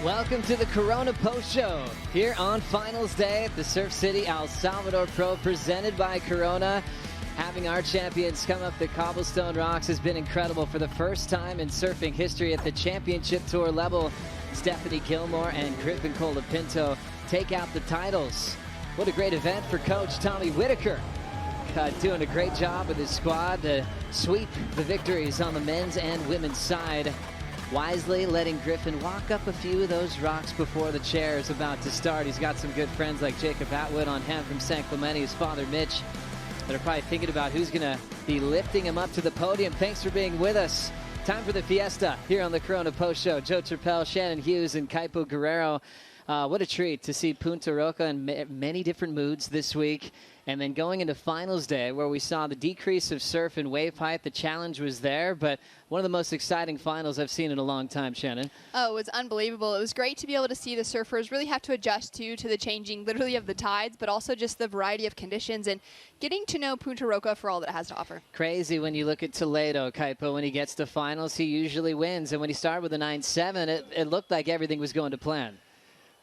Welcome to the Corona Post Show here on Finals Day at the Surf City El Salvador Pro, presented by Corona. Having our champions come up the cobblestone rocks has been incredible. For the first time in surfing history at the championship tour level, Steph Gilmore and Griffin Colapinto take out the titles. What a great event for Coach Tommy Whitaker. Doing a great job with his squad to sweep the victories on the men's and women's side. Wisely letting Griffin walk up a few of those rocks before the chair is about to start. He's got some good friends like Jacob Atwood on hand from San Clemente, his father Mitch, that are probably thinking about who's going to be lifting him up to the podium. Thanks for being with us. Time for the fiesta here on the Corona Post Show. Joe Turpel, Shannon Hughes, and Kaipo Guerrero. What a treat to see Punta Roca in many different moods this week. And then going into Finals Day, where we saw the decrease of surf and wave height, the challenge was there, but one of the most exciting finals I've seen in a long time, Shannon. Oh, it was unbelievable. It was great to be able to see the surfers really have to adjust to the changing, literally, of the tides, but also just the variety of conditions and getting to know Punta Roca for all that it has to offer. Crazy when you look at Toledo, Kaipo. When he gets to finals, he usually wins. And when he started with a 9.7, it looked like everything was going to plan.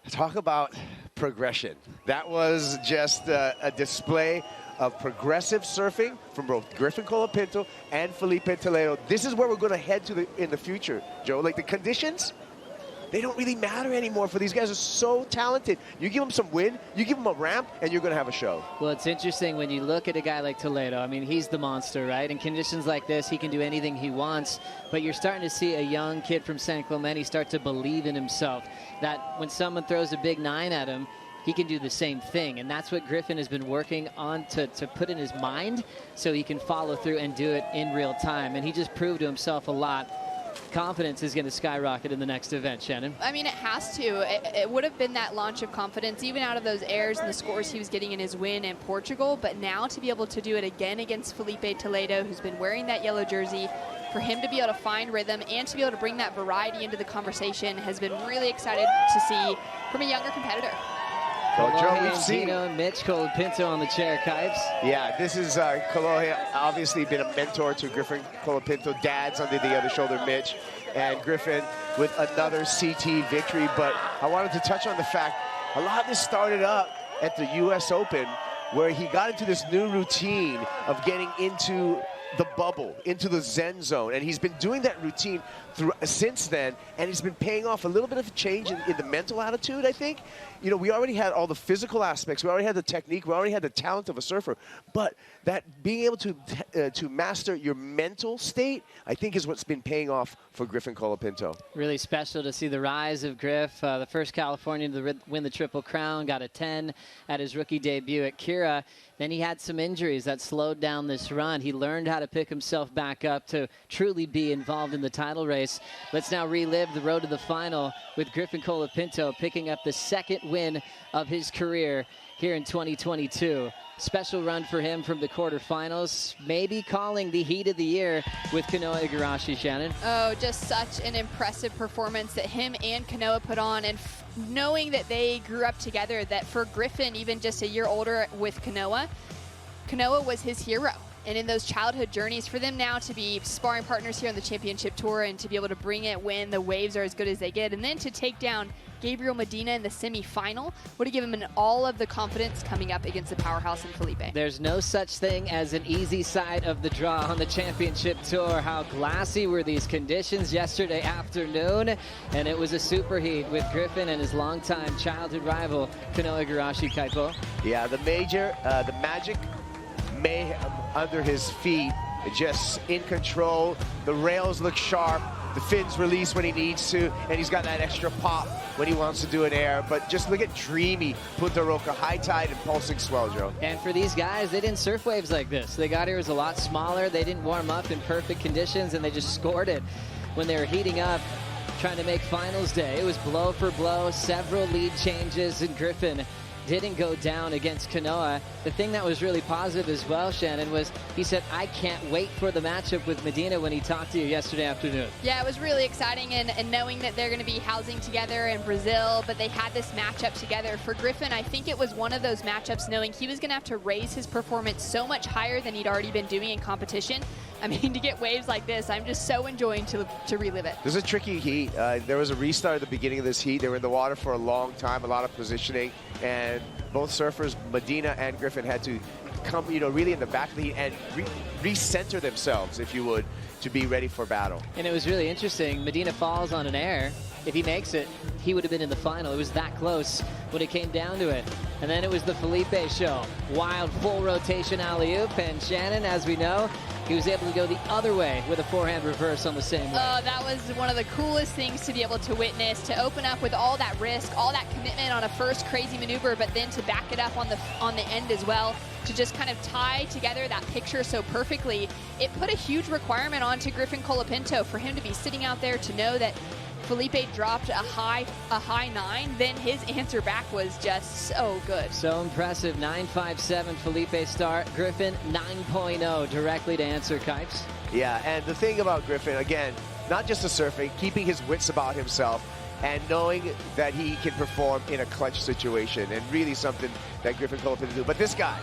Talk about progression. That was just a display of progressive surfing from both Griffin Colapinto and Felipe Toledo. This is where we're going to head to in the future, Joe. Like, the conditions, they don't really matter anymore for these guys. Are so talented. You give them some wind, you give them a ramp, and you're going to have a show. Well, it's interesting when you look at a guy like Toledo. I mean, he's the monster, right? In conditions like this, he can do anything he wants. But you're starting to see a young kid from San Clemente start to believe in himself. That when someone throws a big 9 at him, he can do the same thing. And that's what Griffin has been working on to put in his mind so he can follow through and do it in real time. And he just proved to himself a lot. Confidence is going to skyrocket in the next event, Shannon. I mean, it has to. It would have been that launch of confidence, even out of those airs and the scores he was getting in his win in Portugal. But now to be able to do it again against Felipe Toledo, who's been wearing that yellow jersey, for him to be able to find rhythm and to be able to bring that variety into the conversation has been really excited to see from a younger competitor. Well, Joe, we've seen Mitch Colapinto on the chair, Kipes. Yeah, this is Kolohe, obviously been a mentor to Griffin Colapinto. Dad's under the other shoulder, Mitch, and Griffin with another CT victory. But I wanted to touch on the fact a lot of this started up at the U.S. Open, where he got into this new routine of getting into the bubble, into the Zen zone, and he's been doing that routine since then, and it's been paying off. A little bit of a change in the mental attitude, I think. You know, we already had all the physical aspects, we already had the technique, we already had the talent of a surfer, but that being able to master your mental state, I think, is what's been paying off for Griffin Colapinto. Really special to see the rise of Griff, the first Californian to win the Triple Crown, got a 10 at his rookie debut at Kira. Then he had some injuries that slowed down this run. He learned how to pick himself back up to truly be involved in the title race. Let's now relive the road to the final with Griffin Colapinto picking up the second win of his career here in 2022. Special run for him from the quarterfinals, maybe calling the heat of the year with Kanoa Igarashi, Shannon. Oh, just such an impressive performance that him and Kanoa put on, and knowing that they grew up together, that for Griffin, even just a year older with Kanoa was his hero. And in those childhood journeys, for them now to be sparring partners here on the championship tour and to be able to bring it when the waves are as good as they get, and then to take down Gabriel Medina in the semifinal would have given him all of the confidence coming up against the powerhouse in Felipe. There's no such thing as an easy side of the draw on the championship tour. How glassy were these conditions yesterday afternoon? And it was a superheat with Griffin and his longtime childhood rival, Kanoa Igarashi, Kaipo. Yeah, the magic mayhem under his feet, just in control. The rails look sharp. The fins release when he needs to, and he's got that extra pop when he wants to do an air. But just look at dreamy Punta Roca, high tide and pulsing swell, Joe. And for these guys, they didn't surf waves like this. They got here, it was a lot smaller. They didn't warm up in perfect conditions, and they just scored it when they were heating up, trying to make finals day. It was blow for blow, several lead changes, and Griffin didn't go down against Kanoa. The thing that was really positive as well, Shannon, was he said, I can't wait for the matchup with Medina when he talked to you yesterday afternoon. Yeah, it was really exciting, and knowing that they're going to be housing together in Brazil, but they had this matchup together. For Griffin, I think it was one of those matchups knowing he was going to have to raise his performance so much higher than he'd already been doing in competition, I mean, to get waves like this, I'm just so enjoying to relive it. This is a tricky heat. There was a restart at the beginning of this heat. They were in the water for a long time, a lot of positioning, and both surfers, Medina and Griffin, had to come, really in the back of the heat and recenter themselves, if you would, to be ready for battle. And it was really interesting. Medina falls on an air. If he makes it, he would have been in the final. It was that close when it came down to it. And then it was the Felipe show. Wild full rotation alley-oop. And Shannon, as we know, he was able to go the other way with a forehand reverse on the same way. Oh, that was one of the coolest things to be able to witness, to open up with all that risk, all that commitment on a first crazy maneuver, but then to back it up on the end as well, to just kind of tie together that picture so perfectly. It put a huge requirement onto Griffin Colapinto for him to be sitting out there to know that Felipe dropped a high 9, then his answer back was just so good. So impressive. 9.57 Felipe start. Griffin 9.0 directly to answer Kipes. Yeah, and the thing about Griffin, again, not just the surfing, keeping his wits about himself and knowing that he can perform in a clutch situation, and really something that Griffin Colapinto do. But this guy,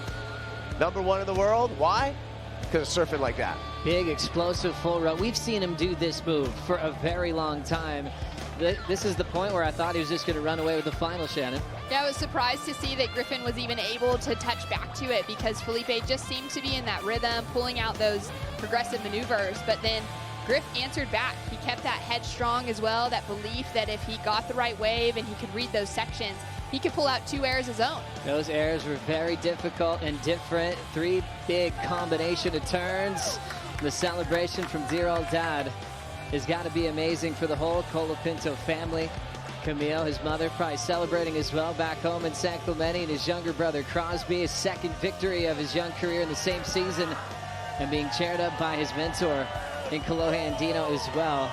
#1 in the world, why? Because of surfing like that. Big, explosive full row. We've seen him do this move for a very long time. This is the point where I thought he was just going to run away with the final, Shannon. Yeah, I was surprised to see that Griffin was even able to touch back to it, because Felipe just seemed to be in that rhythm, pulling out those progressive maneuvers. But then Griff answered back. He kept that headstrong as well, that belief that if he got the right wave and he could read those sections, he could pull out 2 airs his own. Those airs were very difficult and different. 3 big combination of turns. The celebration from dear old dad has got to be amazing for the whole Colapinto family. Camille, his mother, probably celebrating as well back home in San Clemente, and his younger brother Crosby, his second victory of his young career in the same season, and being cheered up by his mentor in Kolohe Andino as well.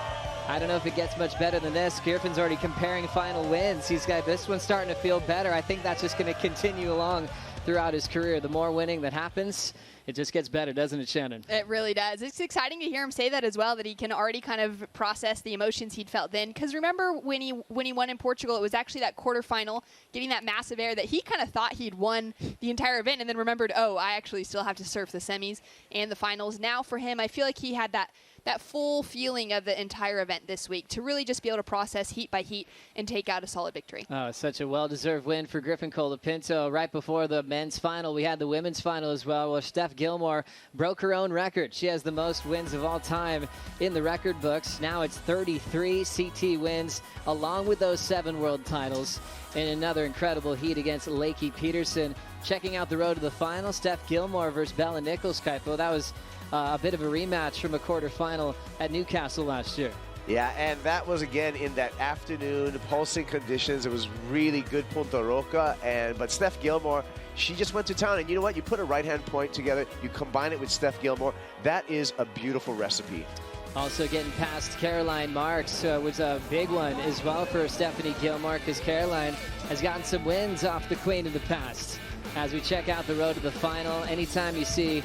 I don't know if it gets much better than this. Griffin's already comparing final wins. He's got this one starting to feel better. I think that's just going to continue along throughout his career. The more winning that happens, it just gets better, doesn't it, Shannon? It really does. It's exciting to hear him say that as well, that he can already kind of process the emotions he'd felt then. Because remember when he won in Portugal, it was actually that quarterfinal, getting that massive air that he kind of thought he'd won the entire event, and then remembered, oh, I actually still have to surf the semis and the finals. Now for him, I feel like he had that full feeling of the entire event this week, to really just be able to process heat by heat and take out a solid victory. Oh, such a well-deserved win for Griffin Colapinto. Right before the men's final, we had the women's final as well, where Steph Gilmore broke her own record. She has the most wins of all time in the record books. Now it's 33 CT wins, along with those 7 world titles, in another incredible heat against Lakey Peterson. Checking out the road to the final, Steph Gilmore versus Bella Nichols, Kaipo. That was a bit of a rematch from a quarterfinal at Newcastle last year. Yeah, and that was again in that afternoon, pulsing conditions. It was really good Punta Roca, but Steph Gilmore, she just went to town. And you know what? You put a right-hand point together, you combine it with Steph Gilmore. That is a beautiful recipe. Also getting past Caroline Marks was a big one as well for Stephanie Gilmore, because Caroline has gotten some wins off the Queen in the past. As we check out the road to the final, anytime you see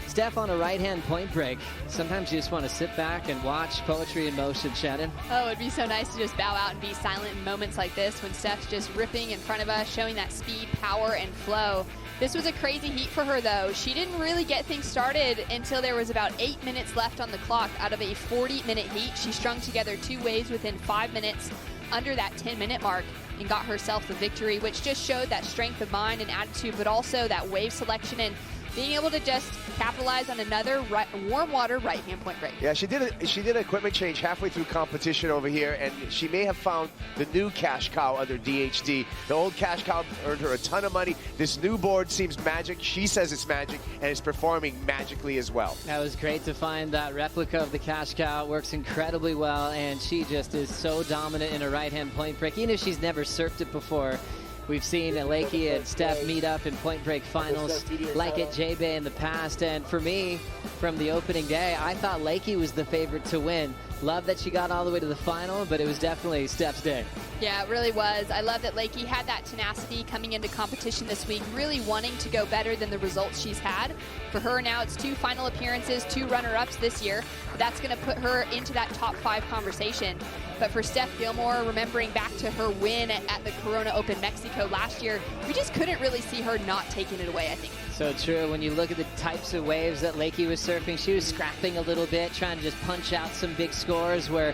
Steph on a right-hand point break, sometimes you just want to sit back and watch poetry in motion, Shannon. Oh, it'd be so nice to just bow out and be silent in moments like this, when Steph's just ripping in front of us, showing that speed, power, and flow. This was a crazy heat for her, though. She didn't really get things started until there was about 8 minutes left on the clock out of a 40-minute heat. She strung together 2 waves within 5 minutes under that 10-minute mark and got herself the victory, which just showed that strength of mind and attitude, but also that wave selection and being able to just capitalize on another warm water right-hand point break. Yeah, she did an equipment change halfway through competition over here, and she may have found the new cash cow under DHD. The old cash cow earned her a ton of money. This new board seems magic. She says it's magic, and it's performing magically as well. That was great to find that replica of the cash cow. It works incredibly well, and she just is so dominant in a right-hand point break. Even if she's never surfed it before, we've seen Lakey and Steph meet up in point break finals like at J-Bay in the past. And for me, from the opening day, I thought Lakey was the favorite to win. Love that she got all the way to the final, but it was definitely Steph's day. Yeah, it really was. I love that Lakey had that tenacity coming into competition this week, really wanting to go better than the results she's had. For her now, it's 2 final appearances, 2 runner-ups this year. That's going to put her into that top 5 conversation. But for Steph Gilmore, remembering back to her win at the Corona Open Mexico last year, we just couldn't really see her not taking it away, I think. So true. When you look at the types of waves that Lakey was surfing, she was scrapping a little bit, trying to just punch out some big scores, where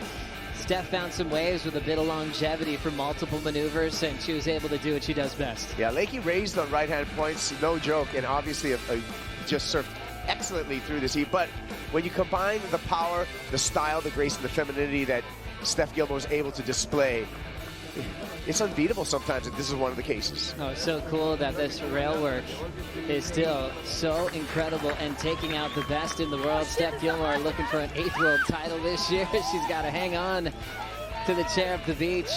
Steph found some waves with a bit of longevity for multiple maneuvers, and she was able to do what she does best. Yeah, Lakey raised on right-hand points, no joke, and obviously just surfed excellently through this heat. But when you combine the power, the style, the grace, and the femininity that Steph Gilmore was able to display, it's unbeatable sometimes, and this is one of the cases. Oh, it's so cool that this rail work is still so incredible and taking out the best in the world. Steph Gilmore looking for an 8th world title this year. She's got to hang on to the chair up the beach.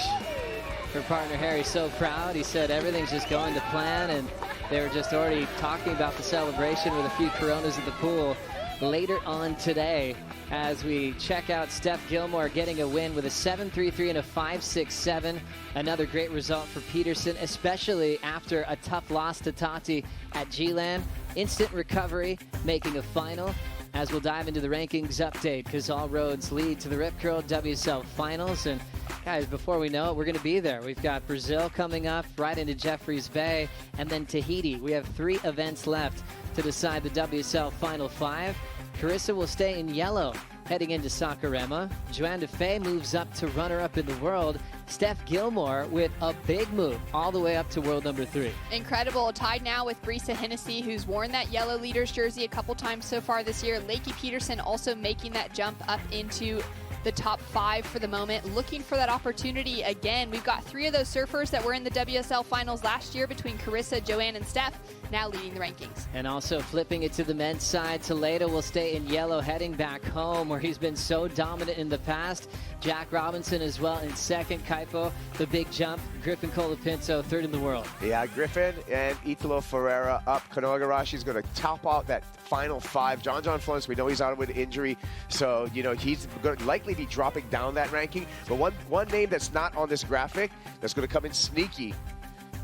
Her partner Harry's so proud. He said everything's just going to plan, and they were just already talking about the celebration with a few Coronas at the pool later on today, as we check out Steph Gilmore getting a win with a 7.33 and a 5.67. Another great result for Peterson, especially after a tough loss to Tati at G-Land. Instant recovery, making a final. As we'll dive into the rankings update, because all roads lead to the Rip Curl WSL Finals. And guys, before we know it, we're going to be there. We've got Brazil coming up right into Jeffreys Bay, and then Tahiti. We have 3 events left to decide the WSL Final 5. Carissa will stay in yellow heading into Saquarema. Joanne Defay moves up to runner-up in the world. Steph Gilmore with a big move all the way up to world number 3. Incredible. Tied now with Brisa Hennessy, who's worn that yellow leaders jersey a couple times so far this year. Lakey Peterson also making that jump up into the top 5 for the moment, looking for that opportunity again. We've got 3 of those surfers that were in the WSL Finals last year between Carissa, Joanne, and Steph, now leading the rankings. And also flipping it to the men's side, Toledo will stay in yellow heading back home, where he's been so dominant in the past. Jack Robinson as well in second. Kaipo, the big jump. Griffin Colapinto, 3rd in the world. Yeah, Griffin and Italo Ferreira up. Kanoigarashi is going to top out that final 5. John Florence, we know he's out with injury, so he's going to likely be dropping down that ranking. But one name that's not on this graphic that's going to come in sneaky,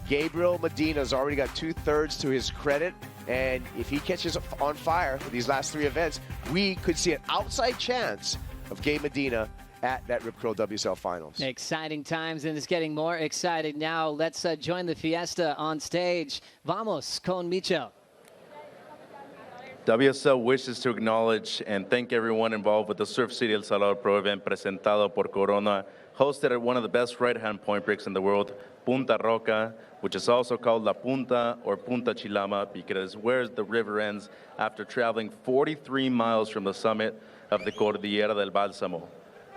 Gabriel Medina's already got 2/3 to his credit, and if he catches on fire for these last 3 events, we could see an outside chance of Gabe Medina at that Rip Curl WSL Finals. Exciting times, and it's getting more exciting now. Let's join the fiesta on stage. Vamos con Michel. WSL wishes to acknowledge and thank everyone involved with the Surf City El Salvador Pro event presentado por Corona, hosted at one of the best right-hand point breaks in the world, Punta Roca, which is also called La Punta or Punta Chilama because where the river ends after traveling 43 miles from the summit of the Cordillera del Bálsamo.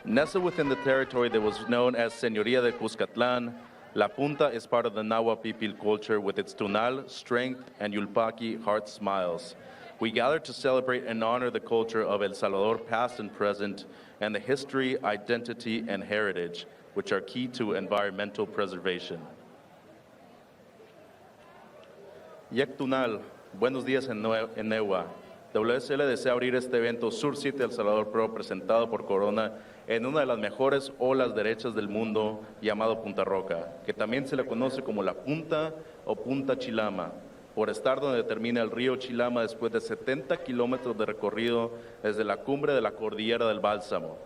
Nestled within the territory that was known as Señoría de Cuscatlán, La Punta is part of the Nahua Pipil culture with its Tunal, strength, and Yulpaki, heart smiles. We gather to celebrate and honor the culture of El Salvador past and present, and the history, identity, and heritage, which are key to environmental preservation. Yek Tunal, buenos días en Neua. WSL desea abrir este evento Sur City El Salvador Pro presentado por Corona en una de las mejores olas derechas del mundo llamado Punta Roca, que también se le conoce como La Punta o Punta Chilama, por estar donde termina el río Chilama después de 70 kilómetros de recorrido desde la cumbre de la Cordillera del Bálsamo.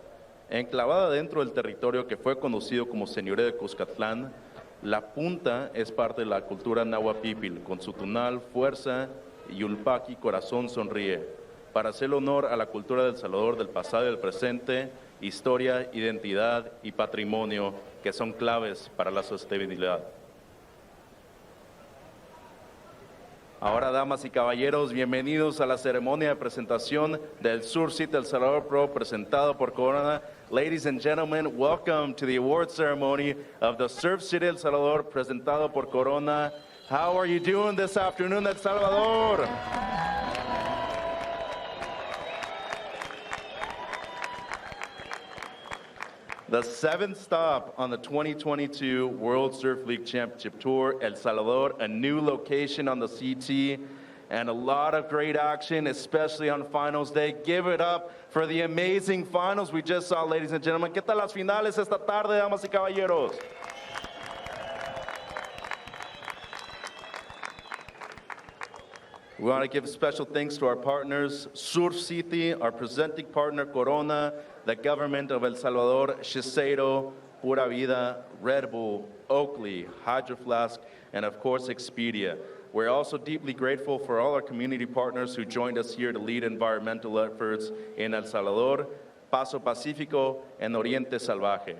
Enclavada dentro del territorio que fue conocido como Señoría de Cuscatlán, La Punta es parte de la cultura Nahua Pipil, con su tunal, fuerza y Yulpaki, corazón sonríe, para hacer honor a la cultura del Salvador del pasado y del presente, historia, identidad y patrimonio que son claves para la sostenibilidad. Ahora, damas y caballeros, bienvenidos a la ceremonia de presentación del Sur City El Salvador Pro presentado por Corona. Ladies and gentlemen, welcome to the award ceremony of the Surf City El Salvador presentado por Corona. How are you doing this afternoon, El Salvador? The 7th stop on the 2022 World Surf League Championship Tour, El Salvador, a new location on the CT. and a lot of great action, especially on finals day. Give it up for the amazing finals we just saw, ladies and gentlemen. ¿Qué tal las finales esta tarde, damas y caballeros? We want to give special thanks to our partners, Surf City, our presenting partner, Corona, the government of El Salvador, Shiseido, Pura Vida, Red Bull, Oakley, Hydro Flask, and of course, Expedia. We're also deeply grateful for all our community partners who joined us here to lead environmental efforts in El Salvador, Paso Pacífico, and Oriente Salvaje.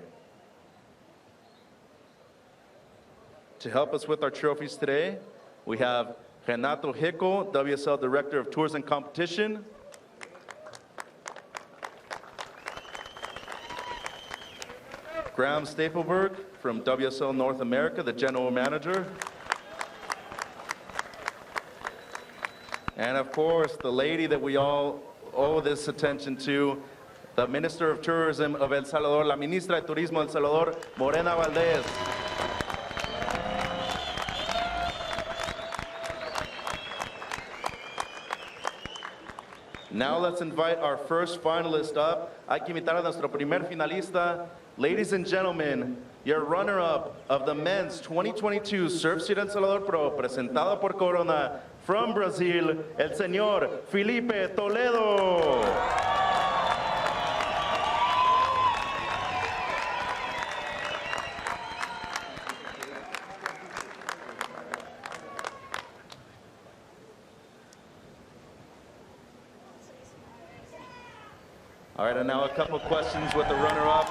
To help us with our trophies today, we have Renato Hickel, WSL Director of Tours and Competition. Graham Stapleberg from WSL North America, the General Manager. And of course, the lady that we all owe this attention to, the Minister of Tourism of El Salvador, la Ministra de Turismo de El Salvador, Morena Valdez. Now let's invite our first finalist up. Hay que invitar a nuestro primer finalista. Ladies and gentlemen, your runner-up of the men's 2022 Surf City El Salvador Pro, presentado por Corona, from Brazil, el señor Felipe Toledo. All right, and now a couple questions with the runner-up.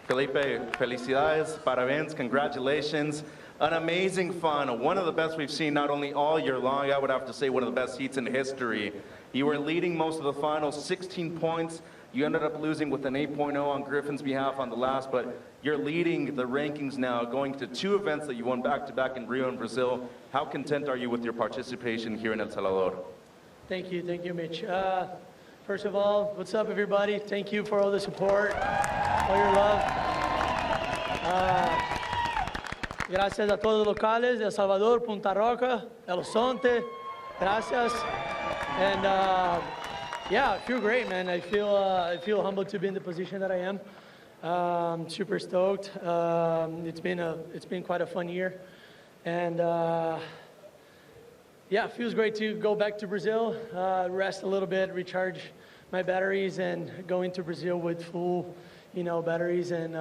Felipe, felicidades, parabéns, congratulations. An amazing final, one of the best we've seen not only all year long, I would have to say one of the best heats in history. You were leading most of the finals, 16 points. You ended up losing with an 8.0 on Griffin's behalf on the last, but you're leading the rankings now, going to 2 events that you won back-to-back in Rio and Brazil. How content are you with your participation here in El Salvador? Thank you, Mitch. First of all, what's up, everybody? Thank you for all the support, all your love. Gracias a todos los locales de El Salvador, Punta Roca, El Sonte. Gracias. And yeah, I feel great, man. I feel humbled to be in the position that I am. Super stoked. It's been quite a fun year, and. Yeah, it feels great to go back to Brazil, rest a little bit, recharge my batteries, and go into Brazil with full, batteries, and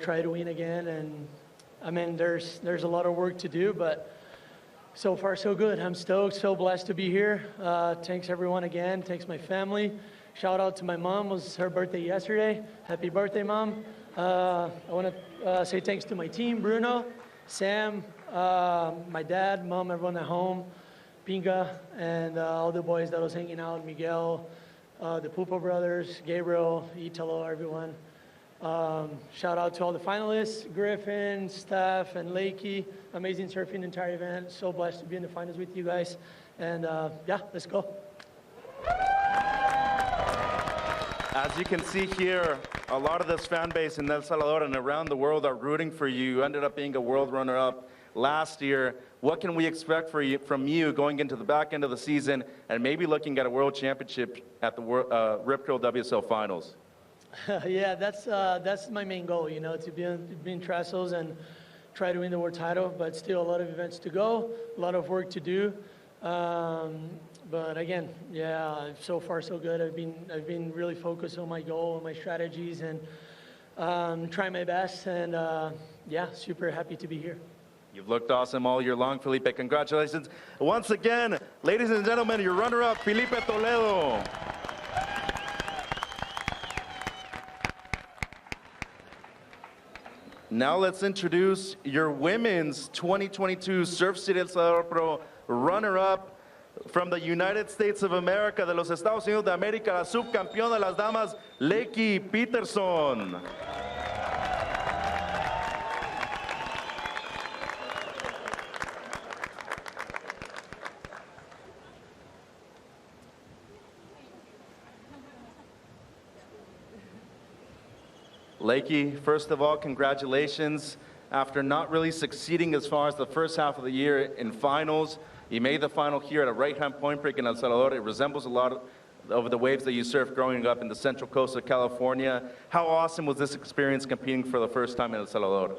try to win again. And I mean, there's a lot of work to do, but so far so good. I'm stoked, so blessed to be here. Thanks everyone again. Thanks my family. Shout out to my mom. It was her birthday yesterday. Happy birthday, Mom. I want to say thanks to my team, Bruno, Sam, my dad, Mom, everyone at home, Pinga, and all the boys that was hanging out, Miguel, the Pupo brothers, Gabriel, Italo, everyone. Shout out to all the finalists, Griffin, Steph, and Lakey. Amazing surfing entire event. So blessed to be in the finals with you guys. And yeah, let's go. As you can see here, a lot of this fan base in El Salvador and around the world are rooting for you. You ended up being a world runner-up last year. What can we expect from you going into the back end of the season and maybe looking at a world championship at the Rip Curl WSL Finals? Yeah, that's my main goal, to be in Trestles and try to win the world title, but still a lot of events to go, a lot of work to do. But again, yeah, so far so good. I've been really focused on my goal and my strategies, and trying my best, and yeah, super happy to be here. You've looked awesome all year long, Felipe. Congratulations. Once again, ladies and gentlemen, your runner-up, Felipe Toledo. Now let's introduce your women's 2022 Surf City El Salvador Pro runner-up from the United States of America, de los Estados Unidos de América, la subcampeona de las damas, Lakey Peterson. Lakey, first of all, congratulations. after not really succeeding as far as the first half of the year in finals. You made the final here at a right-hand point break in El Salvador. It resembles a lot of the waves that you surfed growing up in the central coast of California. How awesome was this experience competing for the first time in El Salvador?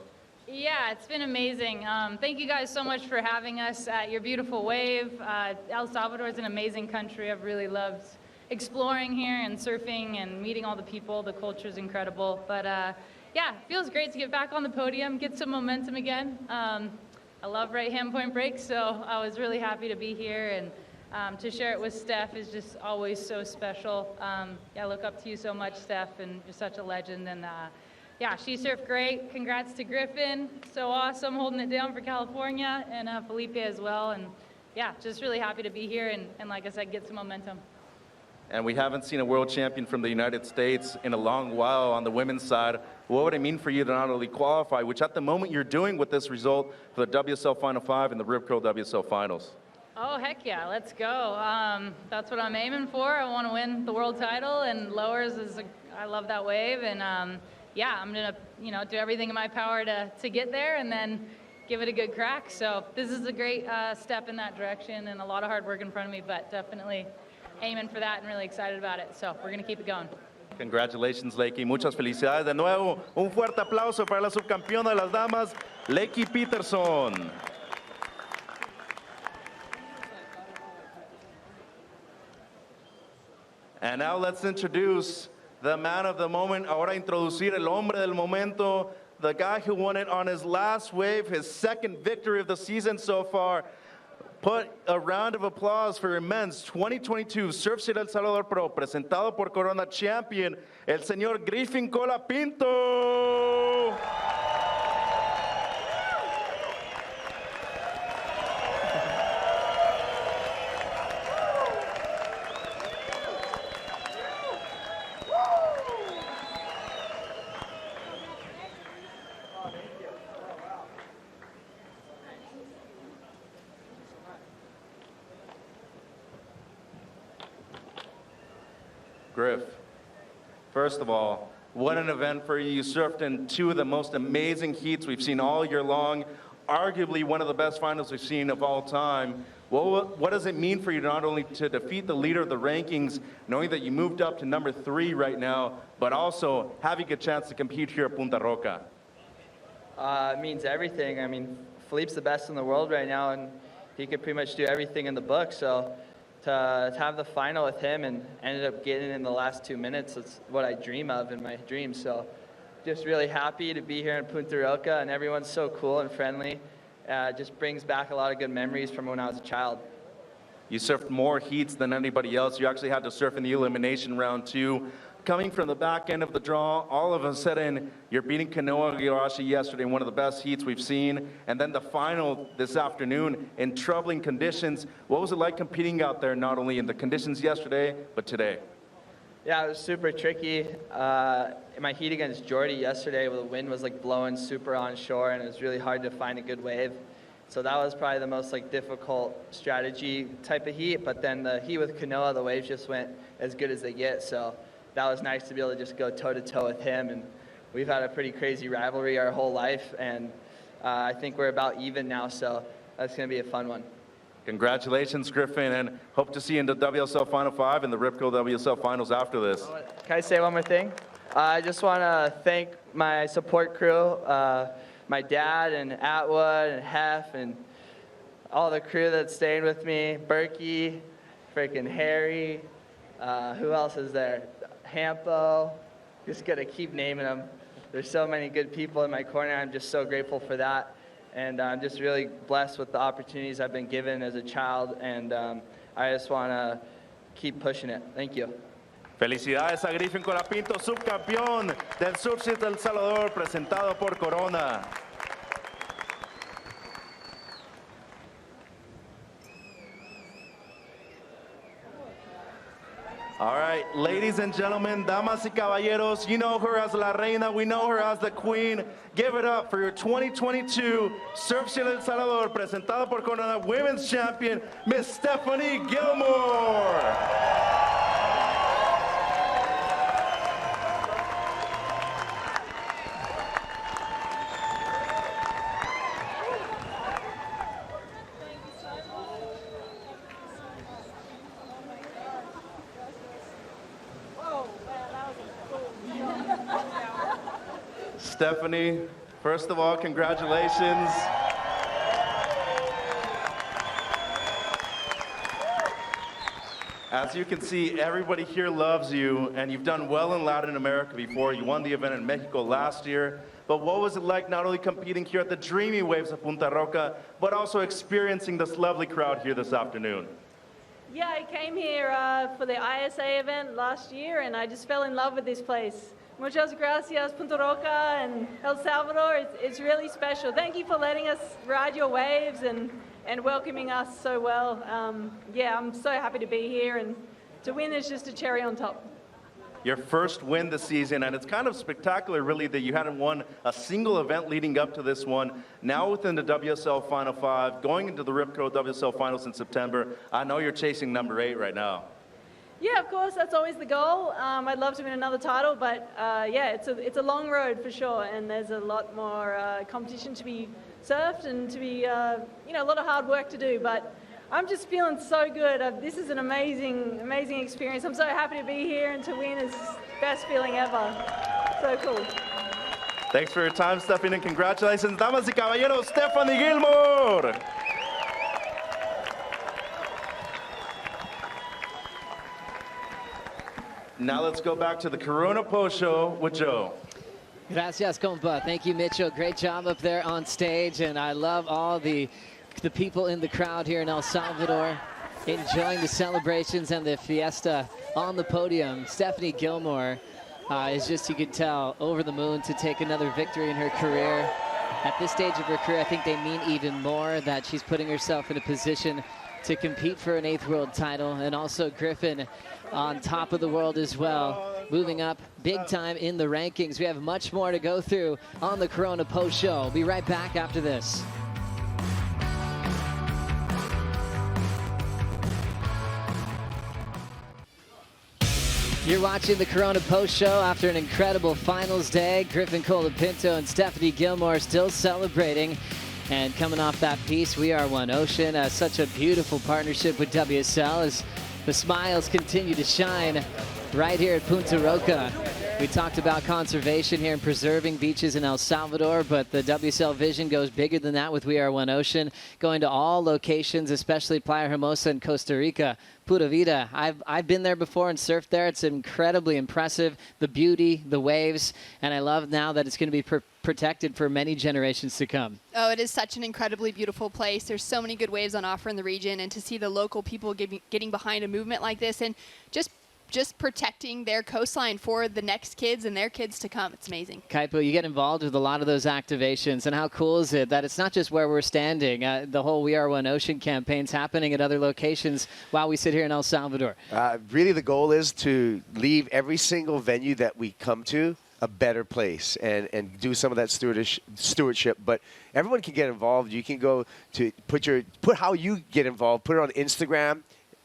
Yeah, it's been amazing. Thank you guys so much for having us at your beautiful wave. El Salvador is an amazing country. I've really loved exploring here and surfing and meeting all the people. The culture is incredible. But yeah, it feels great to get back on the podium, get some momentum again. I love right-hand point break, so I was really happy to be here, and to share it with Steph is just always so special. I look up to you so much, Steph, and you're such a legend. And yeah, she surfed great. Congrats to Griffin. So awesome holding it down for California, and Felipe as well. And yeah, just really happy to be here and like I said, get some momentum. And we haven't seen a world champion from the United States in a long while on the women's side. What would it mean for you to not only qualify, which at the moment you're doing with this result, for the WSL Final 5 and the Rip Curl WSL Finals? Oh, heck yeah, let's go. That's what I'm aiming for. I want to win the world title, and lowers is, I love that wave. And yeah, I'm going to do everything in my power to get there and then give it a good crack. So this is a great step in that direction, and a lot of hard work in front of me, but definitely aiming for that and really excited about it. So we're going to keep it going. Congratulations, Lakey. Muchas felicidades. De nuevo, un fuerte aplauso para la subcampeona de las damas, Lakey Peterson. And now let's introduce the man of the moment. Ahora introducir el hombre del momento, the guy who won it on his last wave, his second victory of the season so far. Put a round of applause for your men's 2022 Surf City El Salvador Pro, presentado por Corona Champion, el señor Griffin Colapinto. Griff, first of all, what an event for you. You surfed in two of the most amazing heats we've seen all year long, arguably one of the best finals we've seen of all time. What does it mean for you not only to defeat the leader of the rankings, knowing that you moved up to number 3 right now, but also having a chance to compete here at Punta Roca? It means everything. I mean, Philippe's the best in the world right now, and he could pretty much do everything in the book. So to have the final with him and ended up getting in the last 2 minutes, it's what I dream of in my dreams. So just really happy to be here in Punta Roca, and everyone's so cool and friendly. Just brings back a lot of good memories from when I was a child. You surfed more heats than anybody else. You actually had to surf in the elimination round too. Coming from the back end of the draw, all of a sudden, you're beating Kanoa Igarashi yesterday in one of the best heats we've seen. And then the final this afternoon in troubling conditions. What was it like competing out there, not only in the conditions yesterday, but today? Yeah, it was super tricky. In my heat against Jordy yesterday, the wind was like blowing super onshore, and it was really hard to find a good wave. So that was probably the most difficult strategy type of heat. But then the heat with Kanoa, the waves just went as good as they get. So that was nice to be able to just go toe-to-toe with him. And we've had a pretty crazy rivalry our whole life, and I think we're about even now, so that's going to be a fun one. Congratulations, Griffin, and hope to see you in the WSL Final 5 and the Rip Curl WSL Finals after this. Can I say one more thing? I just want to thank my support crew, my dad and Atwood and Hef and all the crew that's staying with me, Berkey, freaking Harry, who else is there? Hampo, just gonna keep naming them. There's so many good people in my corner. I'm just so grateful for that. And I'm just really blessed with the opportunities I've been given as a child. And I just wanna keep pushing it. Thank you. Felicidades a Griffin Colapinto, subcampeón del Surf City El Salvador, presentado por Corona. All right, ladies and gentlemen, damas y caballeros, you know her as La Reina, we know her as the Queen. Give it up for your 2022 Surf City El Salvador, presentado por Corona Women's Champion, Miss Stephanie Gilmore. Stephanie, first of all, congratulations. As you can see, everybody here loves you, and you've done well in Latin America before. You won the event in Mexico last year. But what was it like not only competing here at the dreamy waves of Punta Roca, but also experiencing this lovely crowd here this afternoon? Yeah, I came here for the ISA event last year, and I just fell in love with this place. Muchas gracias, Punta Roca and El Salvador. It's really special. Thank you for letting us ride your waves and welcoming us so well. Yeah, I'm so happy to be here, and to win is just a cherry on top. Your first win this season, and it's kind of spectacular, really, that you hadn't won a single event leading up to this one. Now within the WSL Final 5, going into the Rip Curl WSL Finals in September, I know you're chasing number 8 right now. Yeah, of course, that's always the goal. I'd love to win another title, but yeah, it's a long road for sure, and there's a lot more competition to be surfed and to be, you know, a lot of hard work to do, but I'm just feeling so good. This is an amazing, amazing experience. I'm so happy to be here, and to win is the best feeling ever. So cool. Thanks for your time, Stephanie, and congratulations, damas y caballeros, Stephanie Gilmore. Now let's go back to the Corona Post Show with Joe. Gracias, compa. Thank you, Mitchell. Great job up there on stage, and I love all the people in the crowd here in El Salvador enjoying the celebrations and the fiesta on the podium. Stephanie Gilmore is just, you can tell, over the moon to take another victory in her career. At this stage of her career, I think they mean even more that she's putting herself in a position to compete for an 8th world title, and also Griffin on top of the world as well, moving up big time in the rankings. We have much more to go through on the Corona Post Show. We'll be right back after this. You're watching the Corona Post Show after an incredible finals day. Griffin Colapinto and Stephanie Gilmore still celebrating. And coming off that piece, We Are One Ocean, such a beautiful partnership with WSL as the smiles continue to shine right here at Punta Roca. We talked about conservation here and preserving beaches in El Salvador, but the WSL vision goes bigger than that with We Are One Ocean, going to all locations, especially Playa Hermosa in Costa Rica. Pura Vida, I've been there before and surfed there. It's incredibly impressive, the beauty, the waves, and I love now that it's going to be protected for many generations to come. Oh, it is such an incredibly beautiful place. There's so many good waves on offer in the region, and to see the local people getting behind a movement like this and just protecting their coastline for the next kids and their kids to come. It's amazing. Kaipo, you get involved with a lot of those activations, and how cool is it that it's not just where we're standing. The whole We Are One Ocean campaign's happening at other locations while we sit here in El Salvador. Really, the goal is to leave every single venue that we come to a better place and do some of that stewardship. But everyone can get involved. You can go to put how you get involved, put it on Instagram,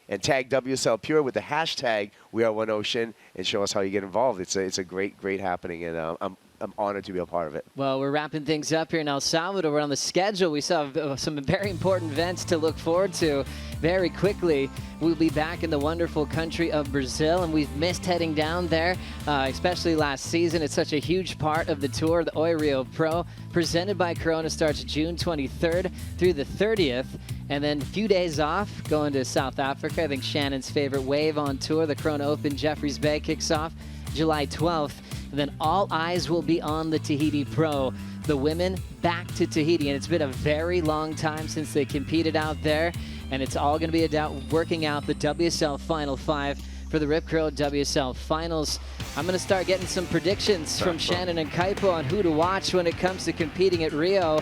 and tag WSL Pure with the hashtag We Are One Ocean and show us how you get involved. It's a great happening, and I'm honored to be a part of it. Well, we're wrapping things up here in El Salvador. We're on the schedule. We saw some very important events to look forward to very quickly. We'll be back in the wonderful country of Brazil, and we've missed heading down there, especially last season. It's such a huge part of the tour. The Oi Rio Pro, presented by Corona, starts June 23rd through the 30th. And then a few days off, going to South Africa. I think Shannon's favorite wave on tour. The Corona Open Jeffreys Bay kicks off July 12th. And then all eyes will be on the Tahiti Pro. The women back to Tahiti. And it's been a very long time since they competed out there. And it's all going to be about working out the WSL Final 5 for the Rip Curl WSL Finals. I'm going to start getting some predictions from Shannon and Kaipo on who to watch when it comes to competing at Rio.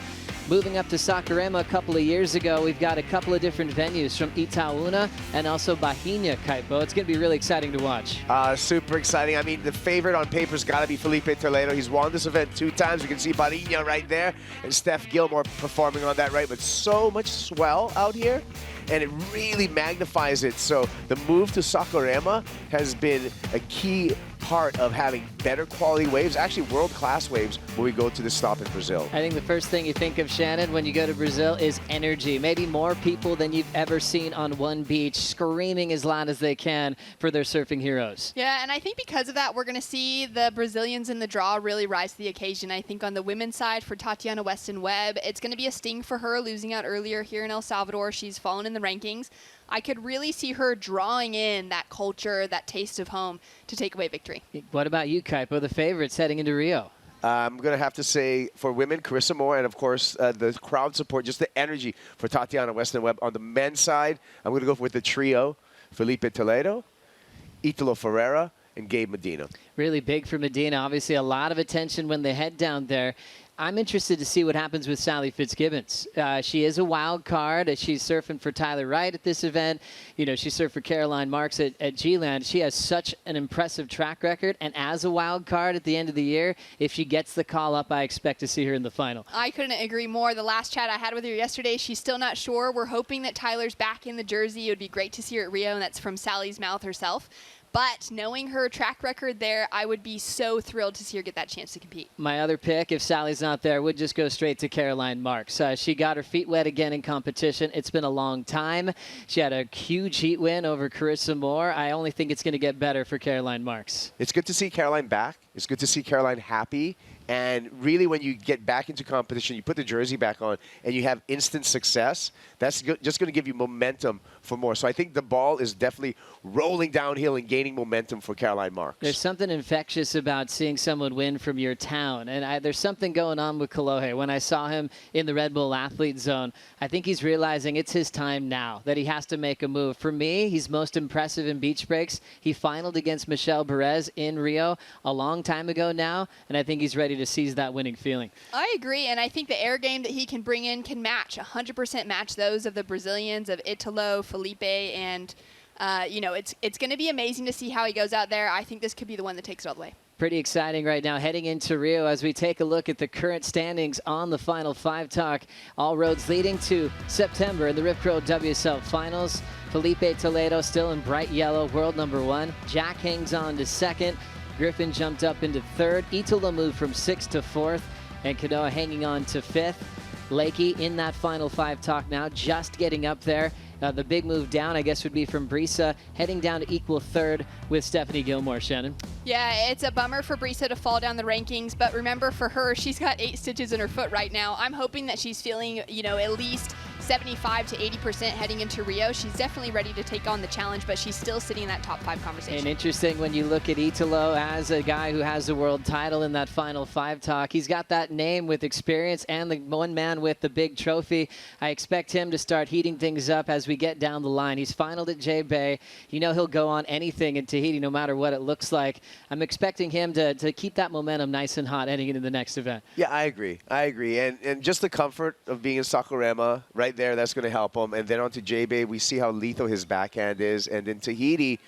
Moving up to Saquarema a couple of years ago, we've got a couple of different venues from Itaúna and also Bahia, Kaipo. It's going to be really exciting to watch. Super exciting. I mean, the favorite on paper's got to be Felipe Toledo. He's won this event 2 times. You can see Bahia right there and Steph Gilmore performing on that right. But so much swell out here, and it really magnifies it. So the move to Saquarema has been a key part of having better quality waves, actually world-class waves, when we go to the stop in Brazil. I think the first thing you think of, Shannon, when you go to Brazil is energy. Maybe more people than you've ever seen on one beach screaming as loud as they can for their surfing heroes. Yeah, and I think because of that, we're going to see the Brazilians in the draw really rise to the occasion. I think on the women's side for Tatiana Weston-Webb, it's going to be a sting for her losing out earlier here in El Salvador. She's fallen in the rankings. I could really see her drawing in that culture, that taste of home to take away victory. What about you, Kaipo, the favorites heading into Rio? I'm going to have to say for women, Carissa Moore, and of course the crowd support, just the energy for Tatiana Weston-Webb. On the men's side, I'm going to go with the trio, Felipe Toledo, Italo Ferreira, and Gabe Medina. Really big for Medina. Obviously, a lot of attention when they head down there. I'm interested to see what happens with Sally Fitzgibbons. She is a wild card. She's surfing for Tyler Wright at this event. You know, she surfed for Caroline Marks at G-Land. She has such an impressive track record. And as a wild card at the end of the year, if she gets the call up, I expect to see her in the final. I couldn't agree more. The last chat I had with her yesterday, she's still not sure. We're hoping that Tyler's back in the jersey. It would be great to see her at Rio, and that's from Sally's mouth herself. But knowing her track record there, I would be so thrilled to see her get that chance to compete. My other pick, if Sally's not there, would just go straight to Caroline Marks. She got her feet wet again in competition. It's been a long time. She had a huge heat win over Carissa Moore. I only think it's going to get better for Caroline Marks. It's good to see Caroline back. It's good to see Caroline happy. And really, when you get back into competition, you put the jersey back on, and you have instant success, that's just going to give you momentum for more. So I think the ball is definitely rolling downhill and gaining momentum for Caroline Marks. There's something infectious about seeing someone win from your town. And there's something going on with Kolohe. When I saw him in the Red Bull Athlete Zone, I think he's realizing it's his time now, that he has to make a move. For me, he's most impressive in beach breaks. He finaled against Michelle Perez in Rio a long time ago now, and I think he's ready to seize that winning feeling. I agree, and I think the air game that he can bring in can match, 100% match those of the Brazilians, of Italo, Felipe, and you know, it's going to be amazing to see how he goes out there. I think this could be the one that takes it all the way. Pretty exciting right now heading into Rio as we take a look at the current standings on the Final Five Talk. All roads leading to September in the Rip Curl WSL Finals. Felipe Toledo still in bright yellow, world number 1. Jack hangs on to 2nd. Griffin jumped up into 3rd. Italo moved from 6th to 4th. And Kanoa hanging on to 5th. Lakey in that Final Five Talk now, just getting up there. The big move down, I guess, would be from Brisa, heading down to equal 3rd with Stephanie Gilmore, Shannon. Yeah, it's a bummer for Brisa to fall down the rankings, but remember, for her, she's got 8 stitches in her foot right now. I'm hoping that she's feeling, you know, at least 75 to 80% heading into Rio. She's definitely ready to take on the challenge, but she's still sitting in that top 5 conversation. And interesting when you look at Italo as a guy who has the world title in that Final Five Talk. He's got that name with experience and the one man with the big trophy. I expect him to start heating things up as we get down the line. He's finaled at J-Bay. You know he'll go on anything in Tahiti no matter what it looks like. I'm expecting him to keep that momentum nice and hot heading into the next event. Yeah, I agree. And just the comfort of being in Saquarema right there, that's going to help him. And then on to J-Bay, we see how lethal his backhand is. And in Tahiti,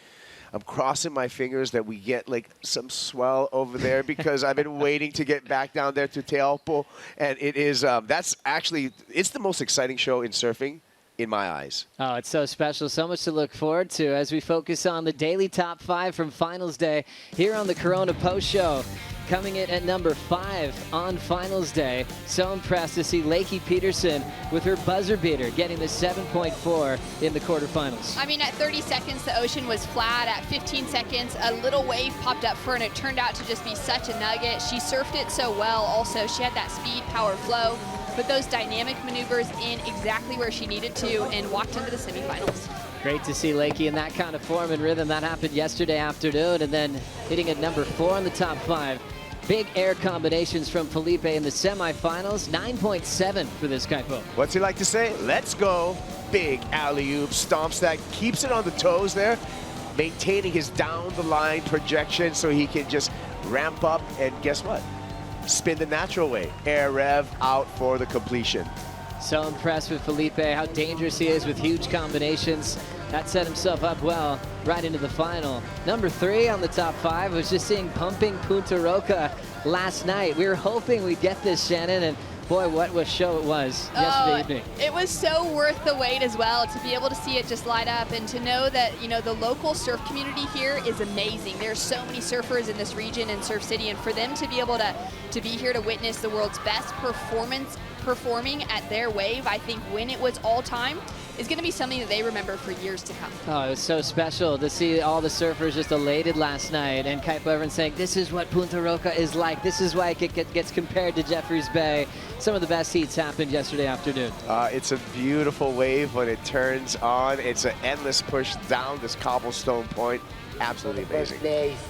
I'm crossing my fingers that we get like some swell over there because I've been waiting to get back down there to Teaupo. And it is, that's actually, it's the most exciting show in surfing in my eyes. Oh, it's so special. So much to look forward to as we focus on the daily top 5 from Finals Day here on the Corona Post Show. Coming in at number 5 on Finals Day. So impressed to see Lakey Peterson with her buzzer beater getting the 7.4 in the quarterfinals. I mean, at 30 seconds, the ocean was flat. At 15 seconds, a little wave popped up for her, and it turned out to just be such a nugget. She surfed it so well. Also, she had that speed, power, flow, put those dynamic maneuvers in exactly where she needed to, and walked into the semifinals. Great to see Lakey in that kind of form and rhythm. That happened yesterday afternoon, and then hitting at number 4 in the top 5. Big air combinations from Felipe in the semifinals. 9.7 for this Kaipo. What's he like to say? Let's go. Big alley-oop, stomps that, keeps it on the toes there, maintaining his down-the-line projection so he can just ramp up, and guess what? Spin the natural way. Air rev out for the completion. So impressed with Felipe, how dangerous he is with huge combinations. That set himself up well right into the final. Number 3 on the top 5 was just seeing pumping Punta Roca last night. We were hoping we'd get this, Shannon, and boy, what a show it was yesterday evening. It was so worth the wait as well to be able to see it just light up and to know that, you know, the local surf community here is amazing. There's so many surfers in this region in Surf City, and for them to be able to be here to witness the world's best performing at their wave, I think when it was all time, is going to be something that they remember for years to come. Oh, it was so special to see all the surfers just elated last night, and Kite Bevan saying, this is what Punta Roca is like. This is why it gets compared to Jeffreys Bay. Some of the best heats happened yesterday afternoon. It's a beautiful wave when it turns on. It's an endless push down this cobblestone point. Absolutely amazing.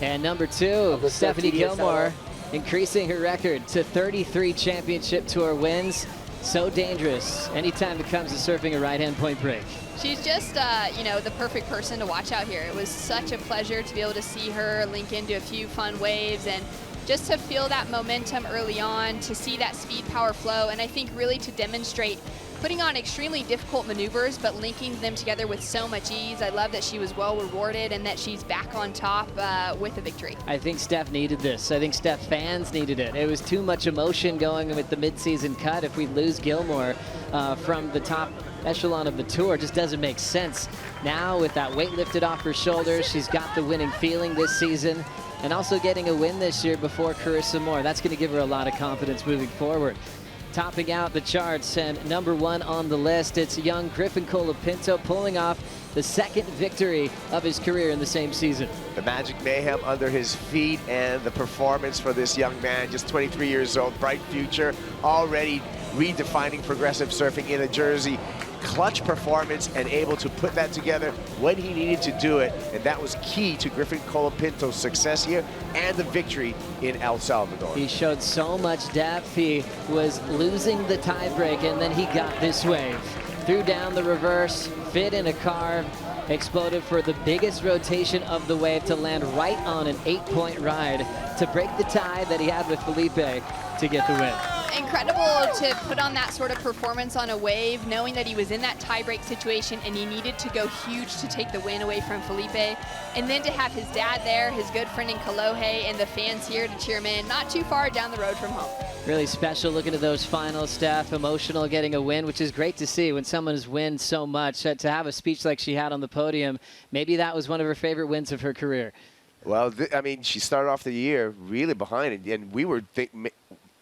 And number 2, Stephanie Gilmore, increasing her record to 33 championship tour wins. So dangerous anytime it comes to surfing a right-hand point break. She's just, you know, the perfect person to watch out here. It was such a pleasure to be able to see her link into a few fun waves and just to feel that momentum early on, to see that speed, power, flow, and I think really to demonstrate putting on extremely difficult maneuvers, but linking them together with so much ease. I love that she was well rewarded and that she's back on top with a victory. I think Steph needed this. I think Steph fans needed it. It was too much emotion going with the midseason cut. If we lose Gilmore from the top echelon of the tour, it just doesn't make sense. Now with that weight lifted off her shoulders, she's got the winning feeling this season, and also getting a win this year before Carissa Moore. That's going to give her a lot of confidence moving forward. Topping out the charts and number 1 on the list, it's young Griffin Colapinto pulling off the second victory of his career in the same season. The magic mayhem under his feet and the performance for this young man, just 23 years old, bright future, already redefining progressive surfing in a jersey. Clutch performance and able to put that together when he needed to do it, and that was key to Griffin Colapinto's success here and the victory in El Salvador. He showed so much depth. He was losing the tiebreak, and then he got this wave. Threw down the reverse, fit in a carve, exploded for the biggest rotation of the wave to land right on an 8-point ride to break the tie that he had with Felipe to get the win. Incredible to put on that sort of performance on a wave, knowing that he was in that tiebreak situation and he needed to go huge to take the win away from Felipe. And then to have his dad there, his good friend in Kalohe, and the fans here to cheer him in, not too far down the road from home. Really special looking at those finals, Steph. Emotional getting a win, which is great to see when someone's win so much. To have a speech like she had on the podium, maybe that was one of her favorite wins of her career. Well, I mean, she started off the year really behind, and we were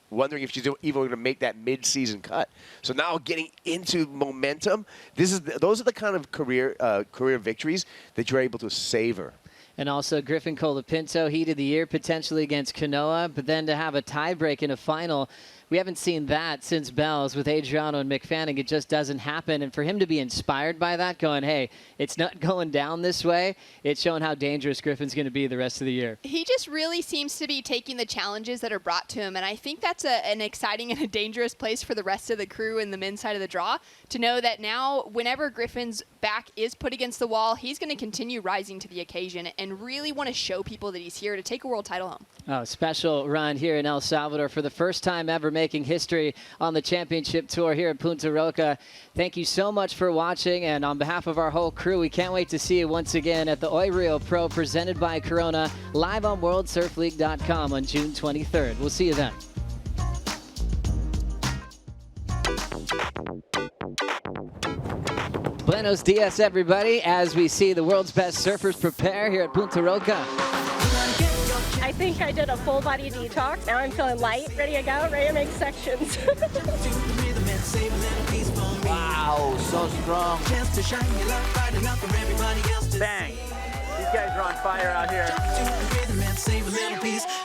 wondering if she's even going to make that mid-season cut. So now getting into momentum, those are the kind of career victories that you're able to savor. And also Griffin Colapinto, heat of the year potentially against Kanoa, but then to have a tiebreak in a final, we haven't seen that since Bells with Adriano and McFanning. It just doesn't happen. And for him to be inspired by that, going, hey, it's not going down this way, it's showing how dangerous Griffin's going to be the rest of the year. He just really seems to be taking the challenges that are brought to him. And I think that's an exciting and a dangerous place for the rest of the crew in the men's side of the draw to know that now whenever Griffin's back is put against the wall, he's going to continue rising to the occasion and really want to show people that he's here to take a world title home. Oh, special run here in El Salvador for the first time ever, making history on the championship tour here at Punta Roca. Thank you so much for watching, and on behalf of our whole crew, we can't wait to see you once again at the Oi Rio Pro presented by Corona, live on WorldSurfLeague.com on June 23rd. We'll see you then. Buenos dias, everybody, as we see the world's best surfers prepare here at Punta Roca. I think I did a full body detox. Now I'm feeling light, ready to go, ready to make sections. Wow, so strong. Bang. These guys are on fire out here.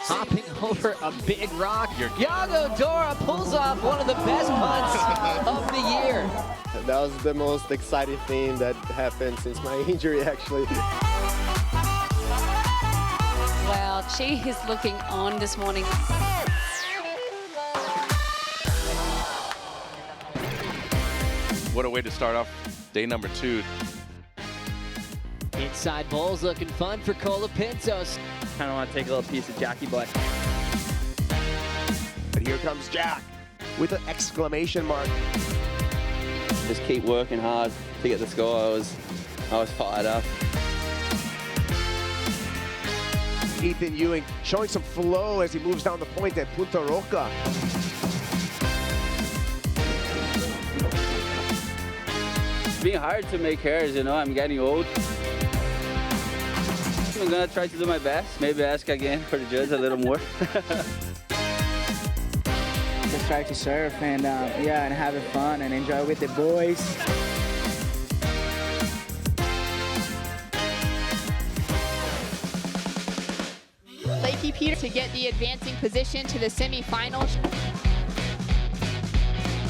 Hopping over a big rock, Yago Dora pulls off one of the best punts of the year. That was the most exciting thing that happened since my injury, actually. Well, she is looking on this morning. What a way to start off day number 2. Inside bowls looking fun for Colapinto. Kind of want to take a little piece of Jackie boy. And here comes Jack with an exclamation mark. Just keep working hard to get the score. I was fired up. Ethan Ewing showing some flow as he moves down the point at Punta Roca. been hard to make hairs, you know, I'm getting old. I'm gonna try to do my best. Maybe ask again for the judge a little more. Just try to surf and yeah, and having fun and enjoy with the boys. Lakey Peterson to get the advancing position to the semifinals.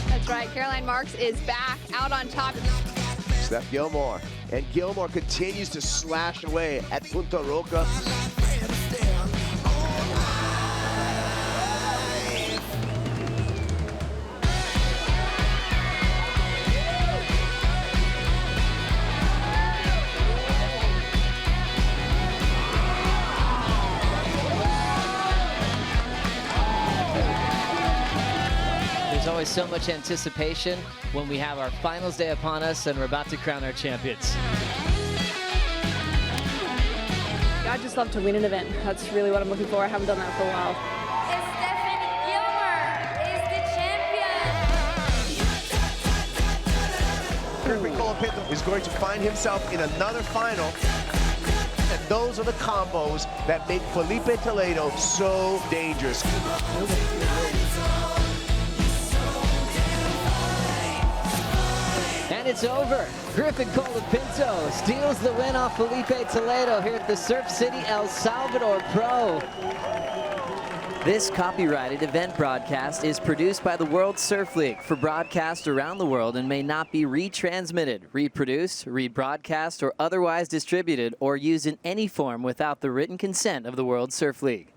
That's right, Caroline Marks is back out on top. Steph Gilmore. And Gilmore continues to slash away at Punta Roca. There's always so much anticipation when we have our finals day upon us and we're about to crown our champions. I just love to win an event. That's really what I'm looking for. I haven't done that for a while. Griffin Colapinto is going to find himself in another final. And those are the combos that make Felipe Toledo so dangerous. And it's over. Griffin Colapinto steals the win off Felipe Toledo here at the Surf City El Salvador Pro. This copyrighted event broadcast is produced by the World Surf League for broadcast around the world and may not be retransmitted, reproduced, rebroadcast, or otherwise distributed or used in any form without the written consent of the World Surf League.